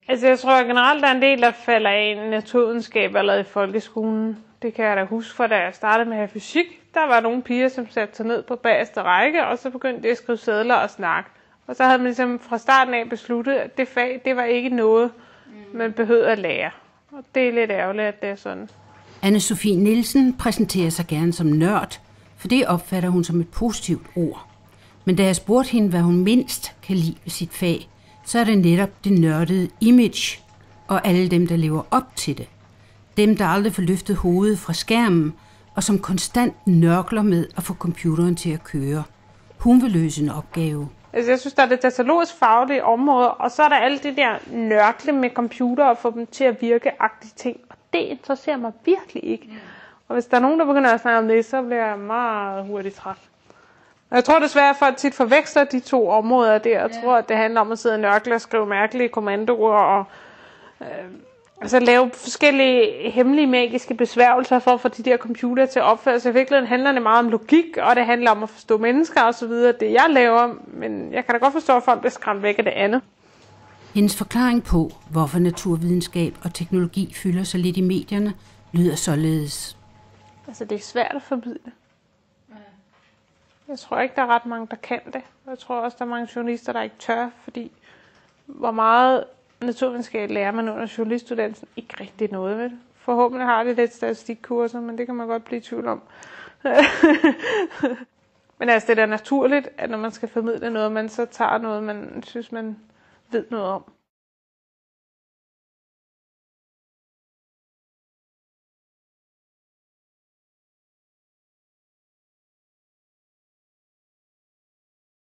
Altså jeg tror generelt, der er en del, der falder af i naturvidenskab allerede i folkeskolen. Det kan jeg da huske fra, da jeg startede med at have fysik. Der var nogle piger, som satte sig ned på bagerste række, og så begyndte de at skrive sedler og snakke. Og så havde man ligesom fra starten af besluttet, at det fag, det var ikke noget, man behøvede at lære. Og det er lidt ærgerligt, at det er sådan. Anne-Sophie Nielsen præsenterer sig gerne som nørd, for det opfatter hun som et positivt ord. Men da jeg spurgte hende, hvad hun mindst kan lide ved sit fag, så er det netop det nørdede image og alle dem, der lever op til det. Dem, der aldrig får løftet hovedet fra skærmen, og som konstant nørkler med at få computeren til at køre. Hun vil løse en opgave. Altså jeg synes, der er det datalogisk faglige område, og så er der alle de der nørkle med computer og få dem til at virke-agtige ting. Og det interesserer mig virkelig ikke. Og hvis der er nogen, der begynder at snakke om det, så bliver jeg meget hurtigt træt. Og jeg tror desværre, at folk tit forveksler de to områder der. Jeg tror, at det handler om at sidde og nørkle og skrive mærkelige kommandoer og altså lave forskellige hemmelige magiske besværgelser for at få de der computer til at opføre sig. I virkeligheden handler det meget om logik, og det handler om at forstå mennesker og så videre. Det jeg laver, men jeg kan da godt forstå, at folk bliver skræmt væk af det andet. Hendes forklaring på, hvorfor naturvidenskab og teknologi fylder sig lidt i medierne, lyder således. Altså det er svært at formidle. Jeg tror ikke, der er ret mange, der kan det. Jeg tror også, der er mange journalister, der ikke tør, fordi hvor meget naturvidenskab lærer man under journalistuddannelsen ikke rigtig noget ved det. Forhåbentlig har det lidt statistikkurser, men det kan man godt blive i tvivl om. Men altså det er da naturligt, at når man skal formidle noget, man så tager noget, man synes, man ved noget om.